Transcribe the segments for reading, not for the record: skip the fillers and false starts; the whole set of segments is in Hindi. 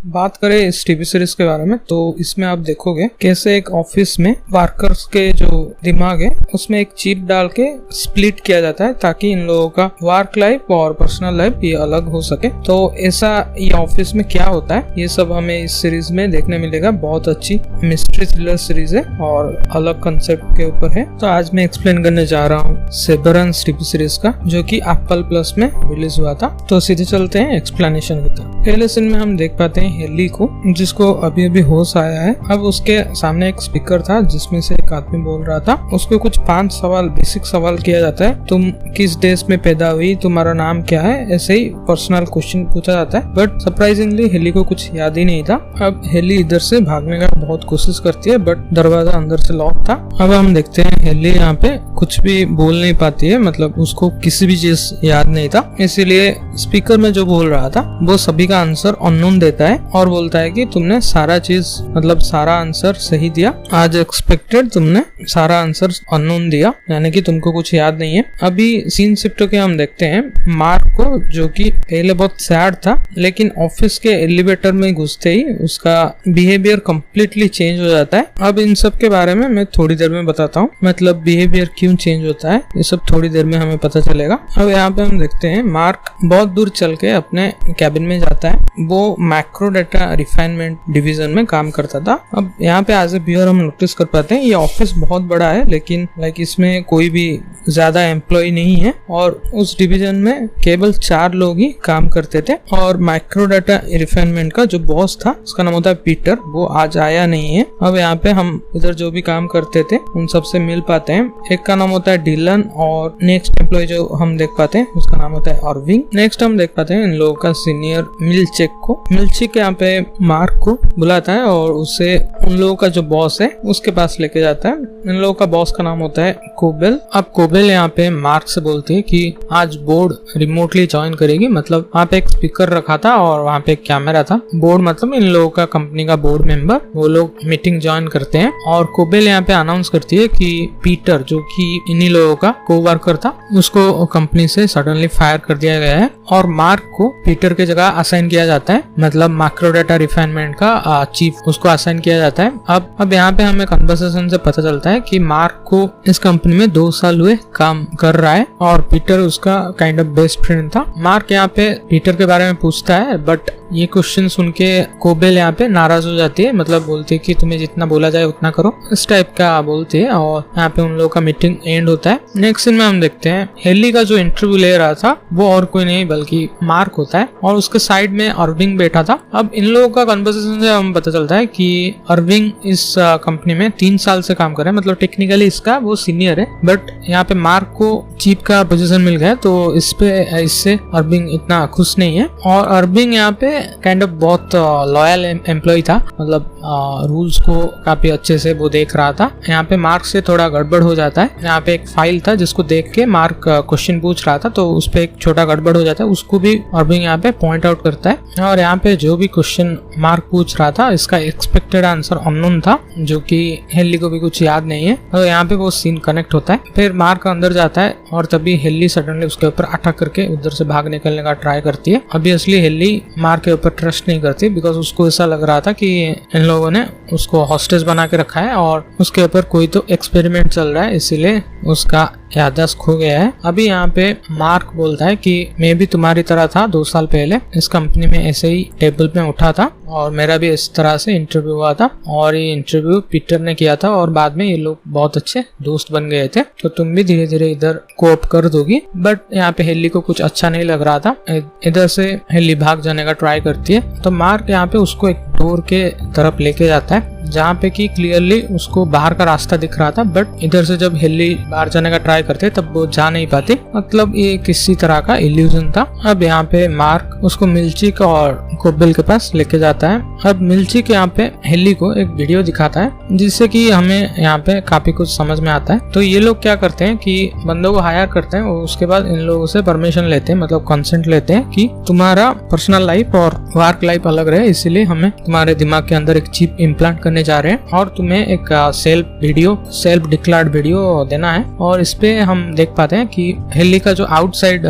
बात करें इस टीवी सीरीज के बारे में तो इसमें आप देखोगे कैसे एक ऑफिस में वर्कर्स के जो दिमाग है उसमें एक चिप डाल के स्प्लिट किया जाता है ताकि इन लोगों का वर्क लाइफ और पर्सनल लाइफ ये अलग हो सके। तो ऐसा ये ऑफिस में क्या होता है ये सब हमें इस सीरीज में देखने मिलेगा। बहुत अच्छी मिस्ट्री थ्रिलर सीरीज है और अलग कंसेप्ट के ऊपर है। तो आज मैं एक्सप्लेन करने जा रहा हूँ सेवरेंस टीवी सीरीज का, जो कि एप्पल प्लस में रिलीज हुआ था। तो सीधे चलते हैं एक्सप्लेनेशन की तरफ। पहले सीन में हम देख पाते हैं हेली को, जिसको अभी अभी होश आया है। अब उसके सामने एक स्पीकर था जिसमें से एक आदमी बोल रहा था। उसको कुछ 5 सवाल, बेसिक सवाल किया जाता है। तुम किस देश में पैदा हुई, तुम्हारा नाम क्या है, ऐसे ही पर्सनल क्वेश्चन पूछा जाता है। बट सरप्राइजिंगली हेली को कुछ याद ही नहीं था। अब हेली इधर से भागने का बहुत कोशिश करती है बट दरवाजा अंदर से लॉक था। अब हम देखते हैं हेली यहाँ पे कुछ भी बोल नहीं पाती है, मतलब उसको किसी भी चीज याद नहीं था। इसीलिए स्पीकर में जो बोल रहा था वो सभी का आंसर अननोन देता है और बोलता है कि तुमने सारा चीज, मतलब सारा आंसर सही दिया। आज एक्सपेक्टेड तुमने सारा आंसर अननोन दिया, यानी कि तुमको कुछ याद नहीं है। अभी सीन शिफ्ट के हम देखते हैं मार्क को, जो कि पहले बहुत सैड था लेकिन ऑफिस के एलिवेटर में घुसते ही उसका बिहेवियर कंप्लीटली चेंज हो जाता है। अब इन सब के बारे में मैं थोड़ी देर में बताता हूँ, मतलब बिहेवियर क्यों चेंज होता है ये सब थोड़ी देर में हमें पता चलेगा। अब यहाँ पे हम देखते हैं मार्क बहुत दूर चल के अपने कैबिन में जाता है। वो मैक्रो डाटा रिफाइनमेंट डिवीजन में काम करता था। अब यहाँ पे एज ए व्यूअर हम नोटिस कर पाते हैं ये ऑफिस बहुत बड़ा है लेकिन इसमें कोई भी ज्यादा एम्प्लॉय नहीं है और उस डिवीजन में केवल 4 लोग ही काम करते थे। और माइक्रो डाटा रिफाइनमेंट का जो बॉस था उसका नाम होता है पीटर, वो आज आया नहीं है। अब यहाँ पे हम इधर जो भी काम करते थे उन सबसे मिल पाते हैं। एक का नाम होता है डिलन और नेक्स्ट एम्प्लॉय जो हम देख पाते हैं उसका नाम होता है अर्विंग। नेक्स्ट हम देख पाते हैं इन लोगों का सीनियर मिल्चेक को। मिल्चेक यहाँ पे मार्क को बुलाता है और उसे उन लोगों का जो बॉस है उसके पास लेके जाता है। इन लोगों का बॉस का नाम होता है कोबेल। अब कोबेल यहाँ पे मार्क से बोलती है कि आज बोर्ड रिमोटली ज्वाइन करेगी, मतलब वहाँ पे एक स्पीकर रखा था और वहाँ पे एक कैमरा था। बोर्ड मतलब इन लोगों का कंपनी का बोर्ड मेंबर, वो लोग मीटिंग ज्वाइन करते हैं। और कोबेल यहाँ पे अनाउंस करती है कि पीटर, जो कि इन्हीं लोगों का कोवर्कर था, उसको कंपनी से सडनली फायर कर दिया गया है और मार्क को पीटर के जगह असाइन किया जाता है, मतलब मैक्रो डाटा रिफाइनमेंट का चीफ उसको असाइन किया जाता है। अब यहाँ पे हमें कन्वर्सेशन से पता चलता है कि मार्क को इस कंपनी में 2 साल हुए काम कर रहा है और पीटर उसका काइंड ऑफ बेस्ट फ्रेंड था। मार्क यहाँ पे पीटर के बारे में पूछता है बट ये क्वेश्चन सुन के कोबेल यहाँ पे नाराज हो जाती है, मतलब बोलती है कि तुम्हें जितना बोला जाए उतना करो, इस टाइप का बोलती है। और यहाँ पे उन लोगों का मीटिंग एंड होता है। नेक्स्ट सीन में हम देखते हैं हेली का जो इंटरव्यू ले रहा था वो और कोई नहीं बल्कि मार्क होता है और उसके साइड में अर्विंग बैठा था। अब इन लोगों का कन्वर्सेशन से हम पता चलता है कि अर्विंग इस कंपनी में 3 साल से काम कर रहा है, मतलब टेक्निकली इसका वो सीनियर है। बट यहाँ पे मार्क को चीफ का पोजीशन मिल गया तो इससे अर्विंग इतना खुश नहीं है। और अर्विंग यहाँ पे काइंड ऑफ बहुत लॉयल एम्प्लॉय था, मतलब रूल्स को काफी अच्छे से वो देख रहा था। यहाँ पे मार्क से थोड़ा गड़बड़ हो जाता है। यहाँ पे एक फाइल था जिसको देख के मार्क क्वेश्चन पूछ रहा था तो उस पे एक छोटा गड़बड़ हो जाता है, उसको भी अर्विंग यहाँ पे पॉइंट आउट करता है। और यहाँ पे जो भी क्वेश्चन मार्क पूछ रहा था इसका एक्सपेक्टेड आंसर अननोन था, जो कि हेली को भी कुछ याद नहीं है। तो यहाँ पे वो सीन कनेक्ट होता है। फिर मार्क अंदर जाता है और तभी हेली सडनली उसके ऊपर अटैक करके उधर से भाग निकलने का ट्राई करती है। ऑब्वियसली हेली मार्क के ऊपर ट्रस्ट नहीं करती बिकॉज उसको ऐसा लग रहा था कि इन लोगों ने उसको हॉस्टेज बना के रखा है और उसके ऊपर कोई तो एक्सपेरिमेंट चल रहा है, इसीलिए उसका याददाश्त खो गया है। अभी यहाँ पे मार्क बोलता है कि मैं भी तुम्हारी तरह था 2 साल पहले, इस कंपनी में ऐसे ही टेबल पे उठा था और मेरा भी इस तरह से इंटरव्यू हुआ था और ये इंटरव्यू पीटर ने किया था और बाद में ये लोग बहुत अच्छे दोस्त बन गए थे, तो तुम भी धीरे धीरे इधर कोप कर दोगी। बट यहाँ पे हेली को कुछ अच्छा नहीं लग रहा था। इधर से हेली भाग जाने का ट्राई करती है तो मार्क यहाँ पे उसको एक डोर के तरफ लेके जाता है जहाँ पे कि क्लियरली उसको बाहर का रास्ता दिख रहा था। बट इधर से जब हेली बाहर जाने का ट्राई करते तब वो जा नहीं पाती, मतलब ये किसी तरह का इल्यूजन था। अब यहाँ पे मार्क उसको मिल्चिक और कोबेल के पास लेके जाता है अब मिल्चिक यहाँ पे हेली को एक वीडियो दिखाता है जिससे कि हमें यहाँ पे काफी कुछ समझ में आता है। तो ये लोग क्या करते हैं कि बंदों को हायर करते हैं और उसके बाद इन लोगों से परमिशन लेते हैं, मतलब कंसेंट लेते हैं कि तुम्हारा पर्सनल लाइफ और वर्क लाइफ अलग रहे, इसीलिए हमें तुम्हारे दिमाग के अंदर एक चिप इम्प्लांट करने जा रहे हैं और तुम्हें एक सेल्फ डिक्लेयर्ड वीडियो देना है। और इस पे हम देख पाते हैं कि हेली का जो आउटसाइड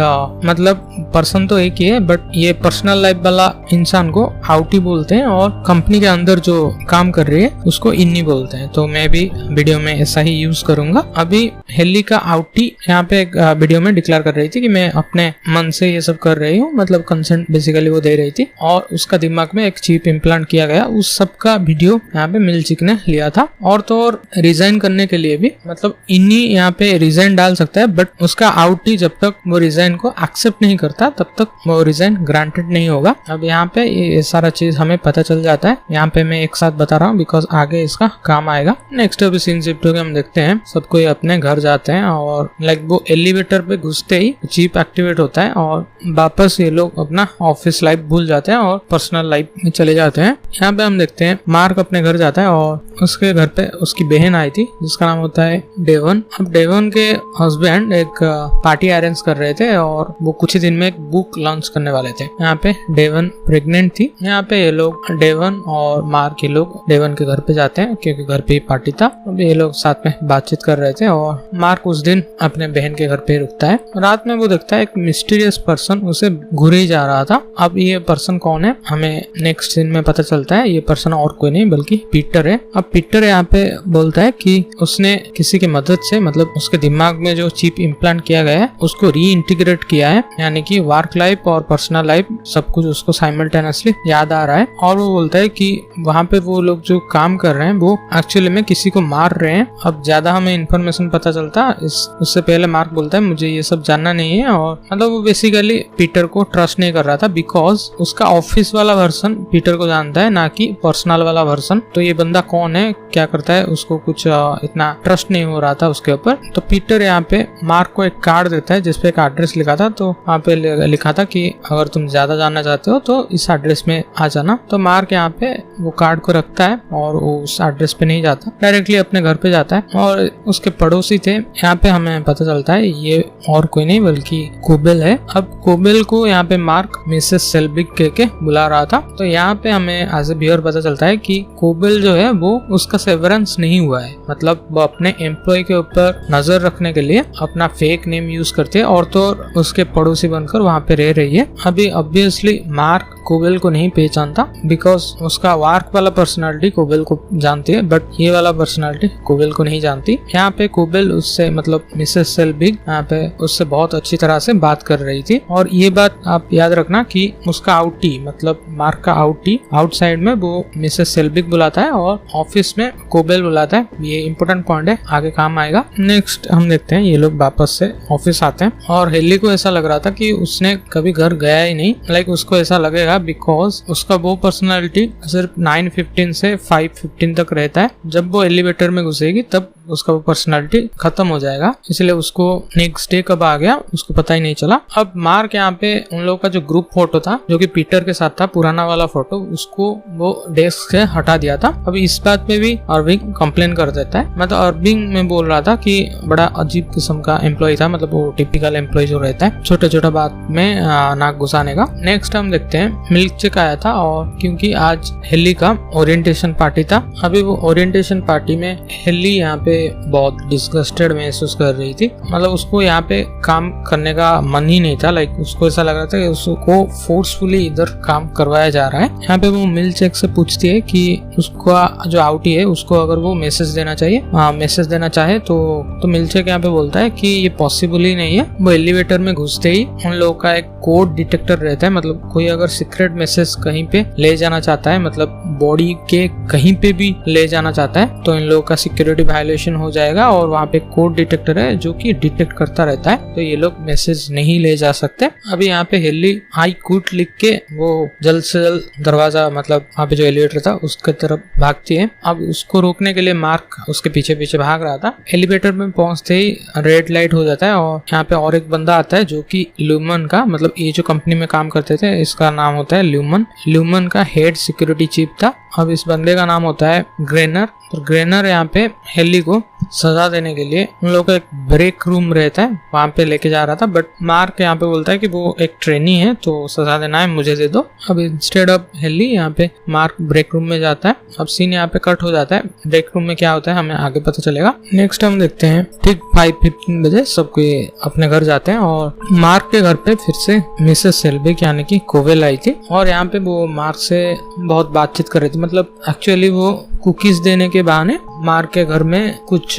मतलब पर्सन तो एक ही है, बट ये पर्सनल लाइफ वाला इंसान को आउटी बोलते हैं और कंपनी के अंदर जो काम कर रही है उसको इन्नी बोलते हैं। तो मैं भी वीडियो में ऐसा ही यूज करूंगा। अभी हेली का आउटी यहाँ पे एक वीडियो में डिक्लेयर कर रही थी कि मैं अपने मन से ये सब कर रही हूँ, मतलब कंसेंट बेसिकली वो दे रही थी और उसका दिमाग में एक चिप इम्प्लांट किया गया। उस सब का वीडियो यहाँ पे मिल्चिक ने लिया था। और तो और रिजाइन करने के लिए भी मतलब इन्नी यहाँ पे रिजाइन डाल सकता है, बट उसका आउटी जब तक वो रिजाइन को एक्सेप्ट नहीं करता तब तक वो रिजाइन ग्रांटेड नहीं होगा। अब यहाँ पे ये सारा चीज हमें पता चल जाता है। यहाँ पे मैं एक साथ बता रहा हूँ बिकॉज आगे इसका काम आएगा। नेक्स्ट अभी सीन शिफ्ट होकर हम देखते हैं सब कोई अपने घर जाते हैं और लाइक वो एलिवेटर पे घुसते ही चिप एक्टिवेट होता है और वापस ये लोग अपना ऑफिस लाइफ भूल जाते हैं और पर्सनल लाइफ में चले जाते हैं। यहाँ पे हम देखते हैं मार्क अपने घर जाता है और उसके घर पे उसकी बहन आई थी जिसका नाम होता है डेवन। अब डेवन के हस्बैंड एक पार्टी अरेंज कर रहे थे और वो कुछ ही दिन में एक बुक लॉन्च करने वाले थे। यहाँ पे डेवन प्रेग्नेंट थी। यहाँ पे ये लोग डेवन और मार्क ये लोग डेवन के घर पे जाते हैं क्योंकि घर पे ही पार्टी था। अब ये लोग साथ में बातचीत कर रहे थे और मार्क उस दिन अपने बहन के घर पे रुकता है। रात में वो देखता है एक मिस्टीरियस पर्सन उसे घूरे जा रहा था। अब ये पर्सन कौन है हमें नेक्स्ट सीन में पता चलता है। ये पर्सन और कोई नहीं बल्कि पीटर है। अब पीटर यहाँ पे बोलता है कि उसने किसी की मदद से मतलब उसके दिमाग में जो चिप इम्प्लांट किया गया है उसको री इंटीग्रेट किया है, यानी कि वर्क लाइफ और पर्सनल लाइफ सब कुछ उसको साइमल्टेनियसली याद आ रहा है। और वो बोलता है कि वहाँ पे वो लोग जो काम कर रहे हैं वो एक्चुअली में किसी को मार रहे हैं। अब ज्यादा हमें इन्फॉर्मेशन पता चलता उससे पहले मार्क बोलता है मुझे ये सब जानना नहीं है। और मतलब वो बेसिकली पीटर को ट्रस्ट नहीं कर रहा था बिकॉज उसका ऑफिस वाला वर्सन पीटर को जानता है ना कि पर्सनल वाला वर्सन। तो ये बंदा कौन है क्या करता है उसको कुछ इतना ट्रस्ट नहीं हो रहा था उसके ऊपर। तो पीटर यहाँ पे मार्क को एक कार्ड देता है जिसपे एक एड्रेस लिखा था। तो वहाँ पे लिखा था कि अगर तुम ज्यादा जानना चाहते हो तो इस एड्रेस में आ जाना। तो मार्क यहाँ पे वो कार्ड को रखता है और वो उस एड्रेस पे नहीं जाता, डायरेक्टली अपने घर पे जाता है। और उसके पड़ोसी थे यहाँ पे हमें पता चलता है ये और कोई नहीं बल्कि कोबेल है। अब कोबेल को यहाँ पे मार्क मिसेस सेल्बिक कह के बुला रहा था। तो यहाँ पे हमें एज ए व्यूअर पता चलता है कि कोबेल जो है वो उसका सेवरेंस नहीं हुआ है, मतलब वो अपने एम्प्लॉय के ऊपर नजर रखने के लिए अपना फेक नेम यूज करते हैं और तो उसके पड़ोसी बनकर वहाँ पे रह रही है। अभी ऑब्वियसली मार्क कोबेल को नहीं पहचानता बिकॉज उसका वर्क वाला पर्सनालिटी कोबेल को जानती है, बट ये वाला पर्सनालिटी कोबेल को नहीं जानती। यहाँ पे कोबेल उससे मतलब मिसेस सेल्बिक यहाँ पे उससे बहुत अच्छी तरह से बात कर रही थी। और ये बात आप याद रखना कि उसका आउटी मतलब मार्क का आउटी आउटसाइड में वो मिसेस सेल्बिक बुलाता है और ऑफिस में कोबेल बुलाता है। ये इंपॉर्टेंट पॉइंट है, आगे काम आएगा। नेक्स्ट हम देखते हैं ये लोग वापस से ऑफिस आते हैं और हेली को ऐसा लग रहा था कि उसने कभी घर गया ही नहीं। लाइक उसको ऐसा लगेगा बिकॉज उसका वो पर्सनालिटी सिर्फ 9:15 से 5:15 तक रहता है। जब वो एलिवेटर में घुसेगी तब उसका वो पर्सनालिटी खत्म हो जाएगा, इसलिए उसको नेक्स्ट डे कब आ गया उसको पता ही नहीं चला। अब मार्क यहाँ पे उन लोगों का जो ग्रुप फोटो था जो कि पीटर के साथ था पुराना वाला फोटो, उसको वो डेस्क से हटा दिया था। अभी इस बात पे भी अर्विंग कंप्लेन कर देता है। मतलब अर्विंग में बोल रहा था कि बड़ा अजीब किस्म का एम्प्लॉय था, मतलब वो टिपिकल एम्प्लॉय जो रहता है छोटे छोटे बात में नाक घुसाने का। नेक्स्ट हम देखते हैं मिल्कशेक आया था और क्योंकि आज हेली का ओरिएंटेशन पार्टी था। अभी वो ओरिएंटेशन पार्टी में हेली यहाँ पे बहुत डिस्गस्टेड महसूस कर रही थी, मतलब उसको यहाँ पे काम करने का मन ही नहीं था। लाइक उसको ऐसा लग रहा था कि उसको फोर्सफुली इधर काम करवाया जा रहा है। यहाँ पे वो मिल्कशेक से पूछती है कि उसका जो आउटी है उसको अगर वो मैसेज देना चाहिए मैसेज देना चाहे तो मिल्कशेक यहाँ पे बोलता है कि ये पॉसिबल ही नहीं है। वो एलिवेटर में घुसते ही उन लोगों का एक कोड डिटेक्टर रहता है, मतलब कोई अगर सीक्रेट मैसेज कहीं पे ले जाना चाहता है, मतलब बॉडी के कहीं पे भी ले जाना चाहता है तो इन लोगों का सिक्योरिटी वायलेशन हो जाएगा। और वहाँ पे कोड डिटेक्टर है जो कि डिटेक्ट करता रहता है, तो ये लोग मैसेज नहीं ले जा सकते। अभी यहाँ पे हेली आई क्विट लिख के वो जल्द से जल्द दरवाजा मतलब वहाँ पे जो एलिवेटर था उसके तरफ भागती है। अब उसको रोकने के लिए मार्क उसके पीछे पीछे भाग रहा था। एलिवेटर में पहुंचते ही रेड लाइट हो जाता है और यहाँ पे और एक बंदा आता है जो कि ल्यूमन का मतलब ये जो कंपनी में काम करते थे इसका नाम होता है ल्यूमन का हेड सिक्योरिटी चीफ था। अब इस बंदे का नाम होता है ग्रेनर। तो ग्रेनर यहाँ पे हेली को सजा देने के लिए उन लोगों का एक ब्रेक रूम रहता है, वहां पे लेके जा रहा था। बट मार्क यहाँ पे बोलता है कि वो एक ट्रेनी है तो सजा देना है मुझे दे दो। अब इंस्टेड ऑफ हेली यहाँ पे मार्क ब्रेक रूम में जाता है। अब सीन यहाँ पे कट हो जाता है। ब्रेक रूम में क्या होता है हमें आगे पता चलेगा। नेक्स्ट हम देखते हैं ठीक 5:15 बजे सबको अपने घर जाते हैं और मार्क के घर पे फिर से मिसेस सेल्बिक यानी कि कोवेल आई थी और यहाँ पे वो मार्क से बहुत बातचीत कर रही थी। मतलब एक्चुअली वो कुकीज देने के बहाने मार्क के घर में कुछ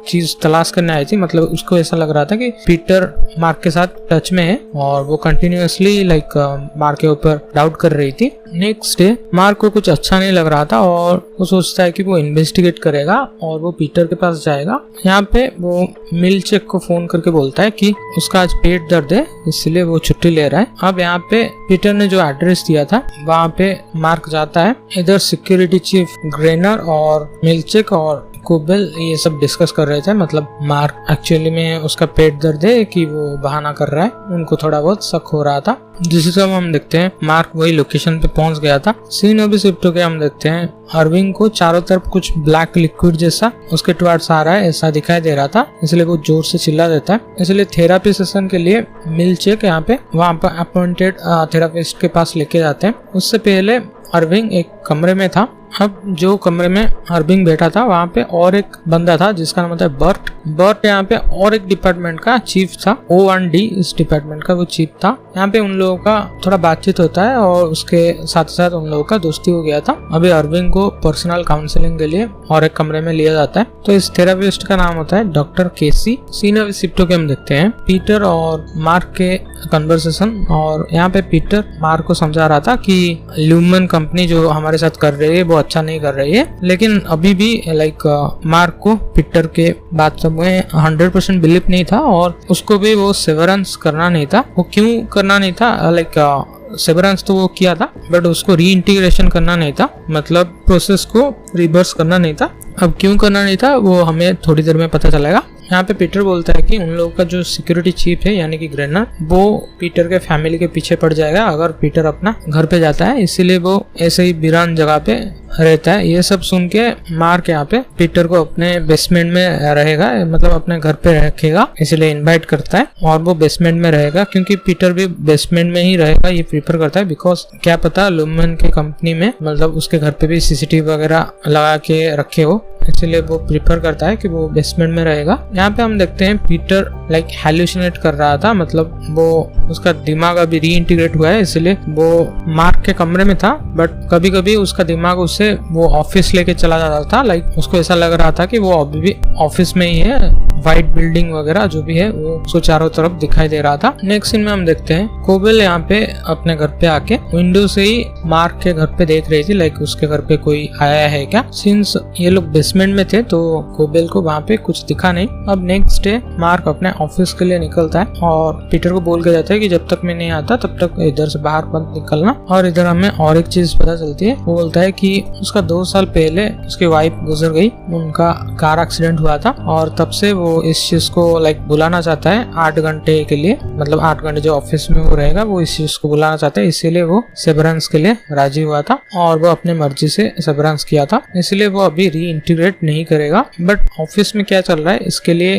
चीज तलाश करने आई थी। मतलब उसको ऐसा लग रहा था कि पीटर मार्क के साथ टच में है और वो कंटिन्यूअसली मार्क के ऊपर डाउट कर रही थी। नेक्स्ट डे मार्क को कुछ अच्छा नहीं लग रहा था और वो सोचता है कि वो इन्वेस्टिगेट करेगा और वो पीटर के पास जाएगा। यहाँ पे वो मिलचेक को फोन करके बोलता है कि उसका आज पेट दर्द है इसलिए वो छुट्टी ले रहा है। अब यहाँ पे पीटर ने जो एड्रेस दिया था वहाँ पे मार्क जाता है। इधर सिक्योरिटी चीफ ग्रेनर और मिलचेक और कोबेल ये सब डिस्कस कर रहे थे। मतलब मार्क एक्चुअली में उसका पेट दर्द है कि वो बहाना कर रहा है, उनको थोड़ा बहुत शक हो रहा था। जिस सब हम देखते हैं मार्क वही लोकेशन पे पहुंच गया था। सीन अभी शिफ्ट हो गया। हम देखते हैं अर्विंग को चारों तरफ कुछ ब्लैक लिक्विड जैसा उसके टुवर्ड्स आ रहा है ऐसा दिखाई दे रहा था, इसलिए वो जोर से चिल्ला देता है। इसलिए थेरापी सेशन के लिए मिलचेक यहाँ पे वहाँ पर अपॉइंटेड थेरापिस्ट के पास लेके जाते हैं। उससे पहले अर्विंग एक कमरे में था। अब जो कमरे में अर्विंग बैठा था वहाँ पे और एक बंदा था जिसका नाम होता है बर्ट। बर्ट यहाँ पे और एक डिपार्टमेंट का चीफ था, O1D इस डिपार्टमेंट का वो चीफ था। यहाँ पे उन लोगों का थोड़ा बातचीत होता है और उसके साथ साथ उन लोगों का दोस्ती हो गया था। अभी अर्विंग को पर्सनल काउंसलिंग के लिए और एक कमरे में लिया जाता है। तो इस थेरापिस्ट का नाम होता है डॉक्टर केसी। सीन अभी शिफ्ट होके हम देखते हैं पीटर और मार्क के कन्वर्सेशन। और यहाँ पे पीटर मार्क को समझा रहा था कि ल्यूमन कंपनी जो हमारे साथ कर रही है वो अच्छा नहीं कर रही है, लेकिन अभी भी मार्क को पीटर के बात सब में 100% बिलीव नहीं था और उसको भी वो सेवरेंस करना नहीं था। वो क्यों करना नहीं था, सेवरेंस तो वो किया था बट उसको री इंटीग्रेशन करना नहीं था, मतलब प्रोसेस को रिवर्स करना नहीं था। अब क्यों करना नहीं था वो हमें थोड़ी देर में पता चलेगा। यहाँ पे पीटर बोलता है कि उन लोगों का जो सिक्योरिटी चीफ है यानी कि ग्रेनर वो पीटर के फैमिली के पीछे पड़ जाएगा अगर पीटर अपना घर पे जाता है, इसीलिए वो ऐसे ही वीरान जगह पे रहता है। ये सब सुन के मार्क यहाँ पे पीटर को अपने बेसमेंट में रहेगा, मतलब अपने घर पे रखेगा, इसलिए इनवाइट करता है और वो बेसमेंट में रहेगा क्योंकि पीटर भी बेसमेंट में ही रहेगा ये प्रीफर करता है। बिकॉज क्या पता ल्यूमन के कंपनी में मतलब उसके घर पे भी CCTV वगैरह लगा के रखे हो, इसलिए वो प्रीफर करता है कि वो बेसमेंट में रहेगा। यहाँ पे हम देखते हैं पीटर हैल्यूसिनेट कर रहा था, मतलब वो उसका दिमाग अभी रीइंटीग्रेट हुआ है, इसलिए वो मार्क के कमरे में था बट कभी कभी उसका दिमाग उससे वो ऑफिस लेके चला जाता था। उसको ऐसा लग रहा था कि वो अभी भी ऑफिस में ही है, व्हाइट बिल्डिंग वगैरह जो भी है वो उसको चारों तरफ दिखाई दे रहा था। नेक्स्ट सीन में हम देखते हैं कोबेल यहाँ पे अपने घर पे आके विंडो से ही मार्क के घर पे देख रही थी, उसके घर पे कोई आया है क्या। सिंस ये लोग बेसमेंट में थे तो कोबेल को वहाँ पे कुछ दिखा नहीं। अब नेक्स्ट डे मार्क अपने ऑफिस के लिए निकलता है और पीटर को बोल के जाता है कि जब तक मैं नहीं आता तब तक इधर से बाहर मत निकलना। और इधर हमें और एक चीज पता चलती है, वो बोलता है कि उसका 2 साल पहले उसकी वाइफ गुजर गई, उनका कार एक्सीडेंट हुआ था और तब से वो इस चीज को बुलाना चाहता है 8 घंटे के लिए, मतलब 8 घंटे जो ऑफिस में वो रहेगा वो इस चीज को बुलाना चाहता है, इसीलिए वो सेवरेंस के लिए राजी हुआ था और वो अपने मर्जी से सेवरेंस किया था, इसलिए वो अभी री इंटीग्रेट नहीं करेगा। बट ऑफिस में क्या चल रहा है इसके लिए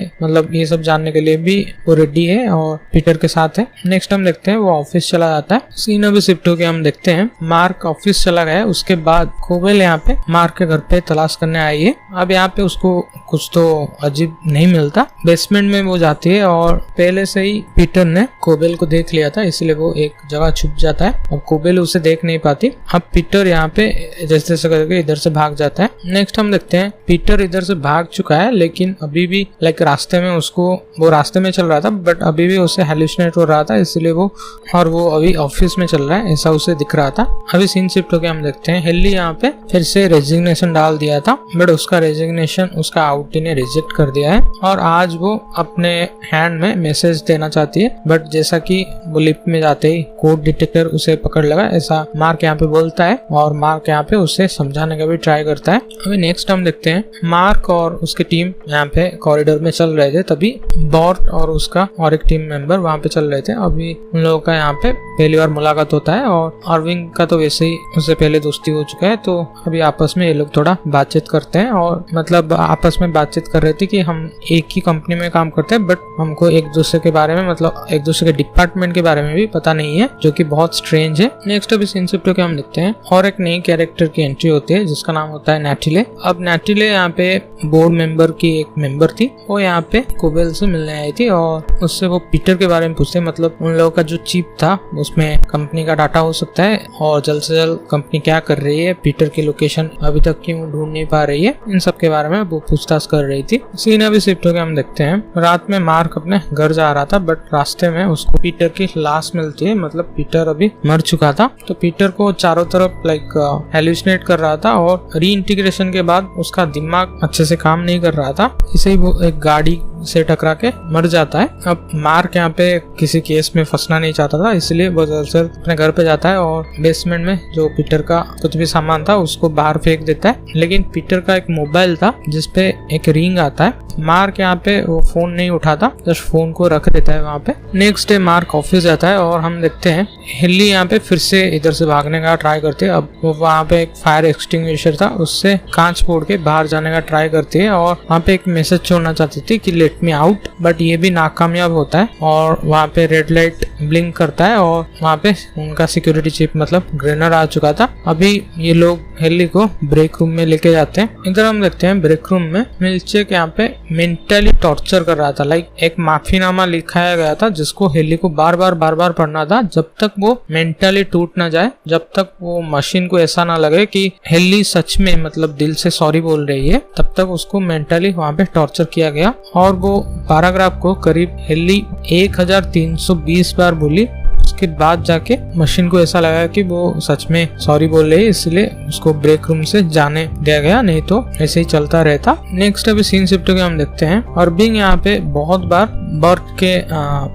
ये सब जानने के लिए भी वो रेडी है और पीटर के साथ है। नेक्स्ट हम देखते हैं वो ऑफिस चला जाता है। सीन अभी शिफ्ट होके हम देखते हैं मार्क ऑफिस चला गया, उसके बाद कोबेल यहाँ पे मार्क के घर पे तलाश करने आई है। अब यहाँ पे उसको कुछ तो अजीब नहीं मिलता। बेसमेंट में वो जाती है और पहले से ही पीटर ने कोबेल को देख लिया था, इसलिए वो एक जगह छुप जाता है और कोबेल उसे देख नहीं पाती। अब पीटर यहाँ पे जैसे जैसे करके इधर से भाग जाता है। नेक्स्ट हम देखते हैं पीटर इधर से भाग चुका है लेकिन अभी भी रास्ते में वो रास्ते में चल रहा था बट अभी भी उसे हेलुसिनेट हो रहा था, इसलिए वो अभी ऑफिस में चल रहा है ऐसा उसे दिख रहा था। अभी सीन शिफ्ट होके हम देखते हैं हेली यहाँ पे फिर से रेजिग्नेशन डाल दिया था बट उसका रेजिग्नेशन उसका आउटी ने रिजेक्ट कर दिया है और आज वो अपने हैंड में मैसेज देना चाहती है, बट जैसा कि वो लिफ्ट में जाते ही कोड डिटेक्टर उसे पकड़ लगा, ऐसा मार्क यहाँ पे बोलता है और मार्क यहाँ पे उसे समझाने का भी ट्राई करता है। अभी नेक्स्ट हम देखते हैं मार्क और उसकी टीम यहाँ पे कॉरिडोर में चल रहे थे, तभी बॉर्ट और उसका और एक टीम मेंबर वहाँ पे चल रहे थे। अभी उन लोगों का यहाँ पे पहली बार मुलाकात होता है और अर्विंग का तो वैसे ही उससे पहले दोस्ती हो चुका है, तो अभी आपस में ये लोग थोड़ा बातचीत करते हैं और मतलब आपस में बातचीत कर रहे थे कि हम एक ही कंपनी में काम करते हैं, बट हमको एक दूसरे के बारे में मतलब एक दूसरे के डिपार्टमेंट के बारे में भी पता नहीं है, जो कि बहुत स्ट्रेंज है। नेक्स्ट अभी सीन शिफ्ट होकर हम देखते हैं और एक नई कैरेक्टर की एंट्री होती है जिसका नाम होता है नैटिले। अब नैटिले यहाँ पे बोर्ड मेंबर की एक मेंबर थी, वो यहाँ पे कोबेल से मिलने आई थी और उससे वो पीटर के बारे में पूछते, मतलब उन लोगों का जो चिप था उसमें कंपनी का डाटा हो सकता है और जल्द से जल्द कंपनी क्या कर रही है, पीटर की लोकेशन अभी तक क्यों ढूंढ नहीं पा रही है, इन सब के बारे में वो पूछताछ कर रही थी। सीन अभी शिफ्ट होकर हम देखते हैं रात में मार्क अपने घर जा रहा था, बट रास्ते में उसको पीटर की लाश मिलती है, मतलब पीटर अभी मर चुका था। तो पीटर को चारों तरफ हेलुसिनेट कर रहा था और रीइंटीग्रेशन के बाद उसका दिमाग अच्छे से काम नहीं कर रहा था, इसे ही वो एक गाड़ी से टकरा के मर जाता है। अब मार्क यहाँ पे किसी केस में फंसना नहीं चाहता था, इसलिए वो जल्द से जल्द अपने घर पे जाता है और बेसमेंट में जो पीटर का कुछ भी सामान था उसको बाहर फेंक देता है। लेकिन पीटर का एक मोबाइल था जिसपे एक रिंग आता है। मार्क यहाँ पे वो फोन नहीं उठाता, जस्ट फोन को रख देता है वहाँ पे। नेक्स्ट डे मार्क ऑफिस जाता है और हम देखते हैं हिल्ली यहाँ पे फिर से इधर से भागने का ट्राई करती है। अब वो वहाँ पे एक फायर एक्सटिंग्विशर था, उससे कांच फोड़ के बाहर जाने का ट्राई करती है और वहाँ पे एक मैसेज छोड़ना चाहती थी कि लेट मी आउट, बट ये भी नाकामयाब होता है और वहाँ पे रेड लाइट ब्लिंक करता है और वहाँ पे उनका सिक्योरिटी चिप मतलब ग्रेनर आ चुका था। अभी ये लोग हिल्ली को ब्रेक रूम में लेके जाते हैं। इधर हम देखते हैं ब्रेक रूम में मिल्चेक यहाँ पे मेंटली टॉर्चर कर रहा था, लाइक एक माफीनामा लिखाया गया था जिसको हिल्ली को बार बार पढ़ना था जब तक वो मेंटली टूट ना जाए, जब तक वो मशीन को ऐसा ना लगे कि हिल्ली सच में मतलब दिल से सॉरी बोल रही है, तब तक उसको मेंटली वहाँ पे टॉर्चर किया गया। और वो पैराग्राफ को करीब हिल्ली 1320 बार बोली, उसके बाद जाके मशीन को ऐसा लगा कि वो सच में सॉरी बोल रही है, इसलिए उसको ब्रेक रूम से जाने दिया गया, नहीं तो ऐसे ही चलता रहता। नेक्स्ट अभी सीन शिफ्ट होकर हम देखते हैं अर्विंग यहाँ पे बहुत बार बर्ट के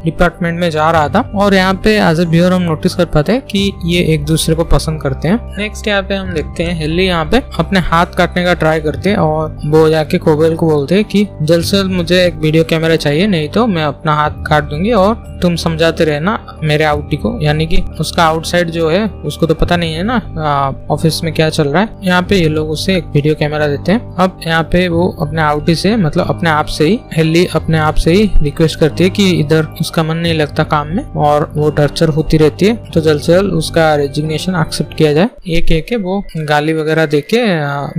डिपार्टमेंट में जा रहा था और यहाँ पे एज ए व्यूअर हम नोटिस कर पाते हैं कि ये एक दूसरे को पसंद करते हैं। नेक्स्ट यहाँ पे हम देखते हैं हिल्ली यहाँ पे अपने हाथ काटने का ट्राई करते हैं और वो जाके कोबेल को बोलते हैं कि जल्द से जल्द मुझे एक वीडियो कैमरा चाहिए, नहीं तो मैं अपना हाथ काट दूंगी और तुम समझाते रहना मेरे आउटी को, यानी कि उसका आउटसाइड जो है उसको तो पता नहीं है ना ऑफिस में क्या चल रहा है। यहाँ पे ये लोग उसे एक वीडियो कैमरा देते हैं। अब यहाँ पे वो अपने आउटी से मतलब अपने आप से ही हिल्ली अपने आप से ही रिक्वेस्ट करती है कि इधर उसका मन नहीं लगता काम में और वो टॉर्चर होती रहती है, तो जल्द से जल्द उसका रेजिग्नेशन एक्सेप्ट किया जाए। एक एक वो गाली वगैरह देके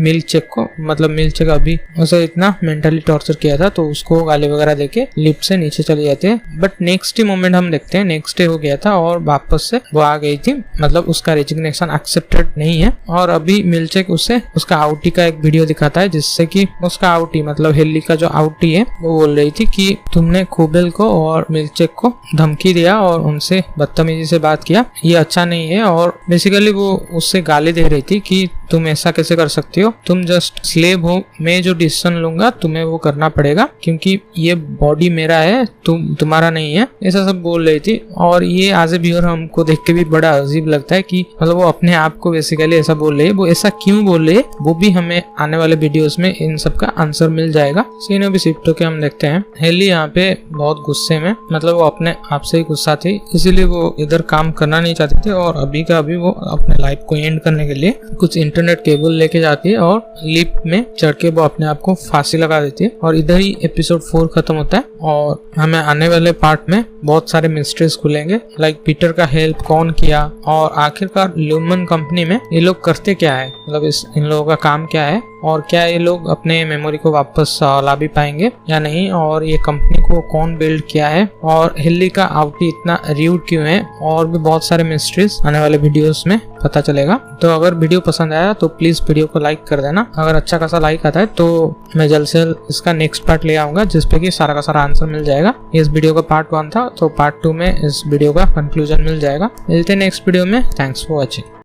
मिल्चेक को, मतलब मिल्चेक अभी उसे इतना मेंटली टॉर्चर किया था तो उसको गाली वगैरह देके लिफ्ट से नीचे चले जाते हैं। बट नेक्स्ट मोमेंट हम देखते हैं नेक्स्ट डे हो गया था और वापस से वो आ गई थी, मतलब उसका रेजिग्नेशन एक्सेप्टेड नहीं है और अभी मिल्चेक उसे उसका आउटी का एक वीडियो दिखाता है जिससे कि उसका आउटी मतलब हिल्ली का जो आउटी है वो बोल रही थी कि तुमने कोबेल को और मिल्चेक को धमकी दिया और उनसे बदतमीजी से बात किया, ये अच्छा नहीं है। और बेसिकली वो उससे गाली दे रही थी कि तुम ऐसा कैसे कर सकती हो, तुम जस्ट स्लेव हो, मैं जो डिसीजन लूंगा तुम्हें वो करना पड़ेगा क्योंकि ये बॉडी मेरा है, तुम्हारा नहीं है, ऐसा सब बोल रही थी। और ये एज ए व्यूअर हमको देख के भी बड़ा अजीब लगता है कि मतलब वो अपने आप को बेसिकली ऐसा बोल रही है, वो ऐसा क्यों बोल रही है, वो भी हमें आने वाले वीडियोस में इन सब का आंसर मिल जाएगा। सीन अभी शिफ्ट होके हम देखते हैं हिल्ली यहाँ पे बहुत गुस्से में, मतलब वो अपने आप से ही गुस्सा थी, इसीलिए वो इधर काम करना नहीं चाहती थी और अभी का अभी वो अपने लाइफ को एंड करने के लिए कुछ इंटरनेट केबल लेके जाती है और लिफ्ट में चढ़ के वो अपने आप को फांसी लगा देती है। और इधर ही एपिसोड 4 खत्म होता है और हमें आने वाले पार्ट में बहुत सारे मिस्ट्रीज खुलेंगे, लाइक पीटर का हेल्प कौन किया और आखिरकार ल्यूमन कंपनी में ये लोग करते क्या है, मतलब इन लोगों का काम क्या है और क्या ये लोग अपने मेमोरी को वापस ला भी पाएंगे या नहीं, और ये कंपनी को कौन बिल्ड किया है और हिल्ली का आउटी इतना र्यूड क्यों है, और भी बहुत सारे मिस्ट्रीज आने वाले वीडियोस में पता चलेगा। तो अगर वीडियो पसंद आया तो प्लीज वीडियो को लाइक कर देना, अगर अच्छा खासा लाइक आता है तो मैं जल्द से जल्द इसका नेक्स्ट पार्ट ले आऊंगा जिसपे कि सारा का सारा आंसर मिल जाएगा। इस वीडियो का पार्ट 1 था तो पार्ट 2 में इस वीडियो का कंक्लूजन मिल जाएगा। मिलते हैं नेक्स्ट वीडियो में। Thanks for watching.